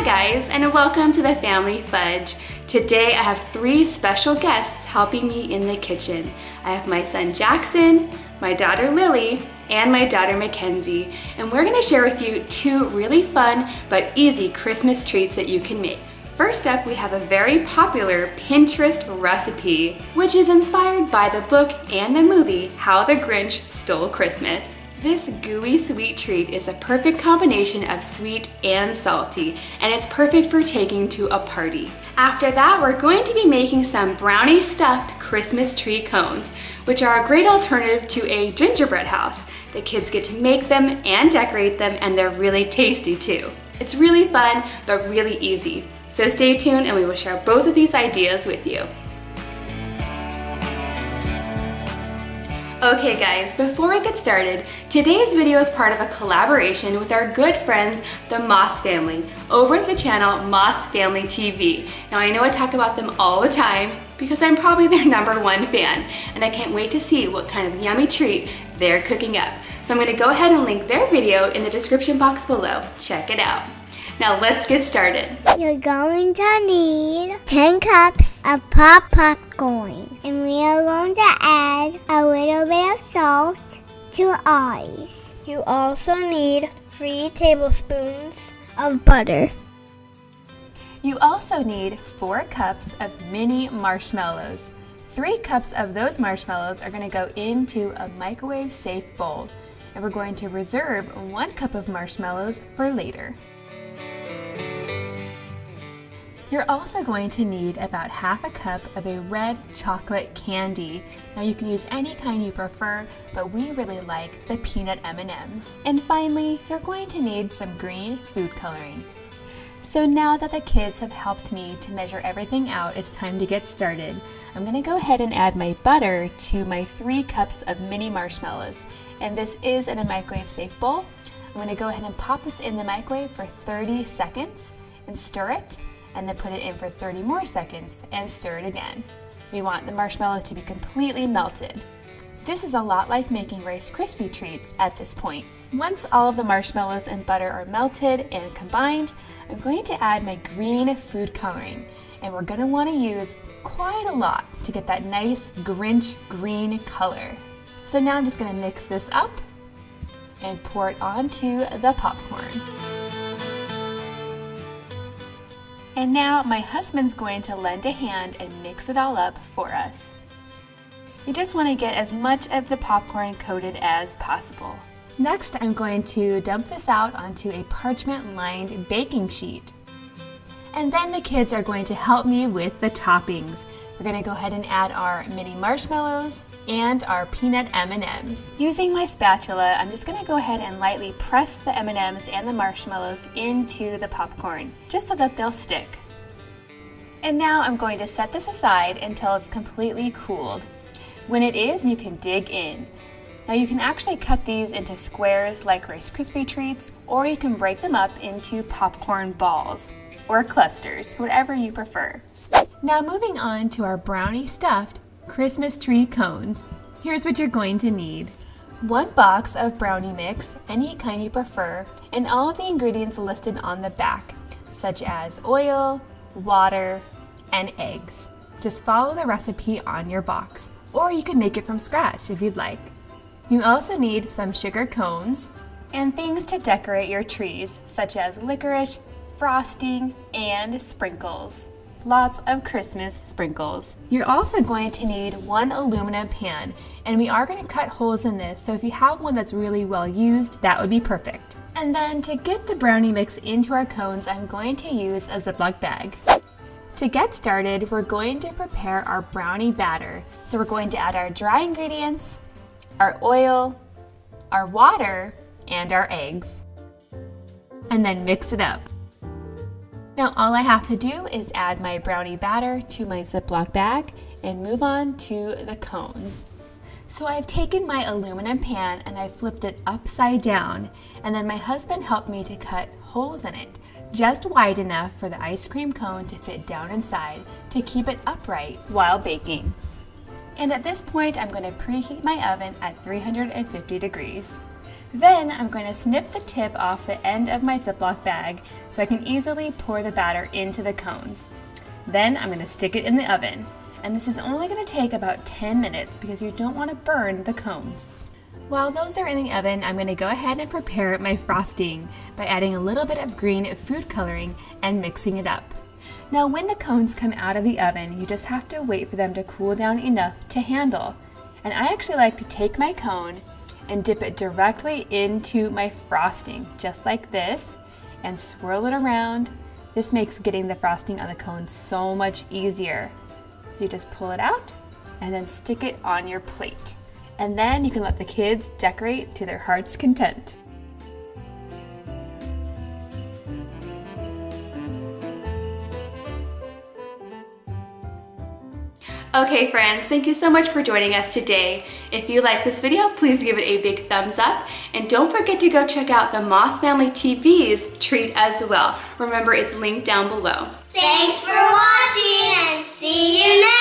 Hi guys, and welcome to the Family Fudge. Today I have 3 special guests helping me in the kitchen. I have my son Jackson, my daughter Lily, and my daughter Mackenzie, and we're going to share with you 2 really fun but easy Christmas treats that you can make. First up, we have a very popular Pinterest recipe, which is inspired by the book and the movie How the Grinch Stole Christmas. This gooey sweet treat is a perfect combination of sweet and salty, and it's perfect for taking to a party. After that, we're going to be making some brownie stuffed Christmas tree cones, which are a great alternative to a gingerbread house. The kids get to make them and decorate them, and they're really tasty too. It's really fun, but really easy. So stay tuned and we will share both of these ideas with you. Okay guys, before we get started, today's video is part of a collaboration with our good friends, the Moss family, over at the channel Moss Family TV. Now I know I talk about them all the time because I'm probably their #1 fan, and I can't wait to see what kind of yummy treat they're cooking up. So I'm going to go ahead and link their video in the description box below. Check it out. Now let's get started. You're going to need 10 cups of popcorn. And we are going to add a little bit of salt to ice. You also need 3 tablespoons of butter. You also need 4 cups of mini marshmallows. 3 cups of those marshmallows are going to go into a microwave safe bowl. And we're going to reserve 1 cup of marshmallows for later. You're also going to need about half a cup of a red chocolate candy. Now you can use any kind you prefer, but we really like the peanut M&Ms. And finally, you're going to need some green food coloring. So now that the kids have helped me to measure everything out, it's time to get started. I'm going to go ahead and add my butter to my 3 cups of mini marshmallows. And this is in a microwave safe bowl. I'm going to go ahead and pop this in the microwave for 30 seconds and stir it. And then put it in for 30 more seconds and stir it again. We want the marshmallows to be completely melted. This is a lot like making Rice Krispie treats at this point. Once all of the marshmallows and butter are melted and combined, I'm going to add my green food coloring. And we're going to want to use quite a lot to get that nice Grinch green color. So now I'm just going to mix this up and pour it onto the popcorn. And now my husband's going to lend a hand and mix it all up for us. You just want to get as much of the popcorn coated as possible. Next, I'm going to dump this out onto a parchment-lined baking sheet. And then the kids are going to help me with the toppings. We're going to go ahead and add our mini marshmallows and our peanut M&Ms. Using my spatula, I'm just going to go ahead and lightly press the M&Ms and the marshmallows into the popcorn, just so that they'll stick. And now I'm going to set this aside until it's completely cooled. When it is, you can dig in. Now you can actually cut these into squares like Rice Krispie treats, or you can break them up into popcorn balls or clusters, whatever you prefer. Now moving on to our brownie stuffed Christmas tree cones. Here's what you're going to need. 1 box of brownie mix, any kind you prefer, and all of the ingredients listed on the back, such as oil, water, and eggs. Just follow the recipe on your box, or you can make it from scratch if you'd like. You also need some sugar cones and things to decorate your trees, such as licorice, frosting, and sprinkles. Lots of Christmas sprinkles. You're also going to need 1 aluminum pan, and we are going to cut holes in this, so if you have one that's really well used, that would be perfect. And then to get the brownie mix into our cones, I'm going to use a Ziploc bag. To get started, we're going to prepare our brownie batter. So we're going to add our dry ingredients, our oil, our water, and our eggs. And then mix it up. Now all I have to do is add my brownie batter to my Ziploc bag and move on to the cones. So I've taken my aluminum pan and I've flipped it upside down, and then my husband helped me to cut holes in it, just wide enough for the ice cream cone to fit down inside to keep it upright while baking. And at this point, I'm going to preheat my oven at 350 degrees. Then I'm going to snip the tip off the end of my Ziploc bag so I can easily pour the batter into the cones. Then I'm going to stick it in the oven. And this is only going to take about 10 minutes because you don't want to burn the cones. While those are in the oven, I'm going to go ahead and prepare my frosting by adding a little bit of green food coloring and mixing it up. Now when the cones come out of the oven, you just have to wait for them to cool down enough to handle. And I actually like to take my cone and dip it directly into my frosting, just like this, and swirl it around. This makes getting the frosting on the cone so much easier. So you just pull it out and then stick it on your plate. And then you can let the kids decorate to their heart's content. Okay friends, thank you so much for joining us today. If you like this video, please give it a big thumbs up. And don't forget to go check out the Moss Family TV's treat as well. Remember, it's linked down below. Thanks for watching and see you next time.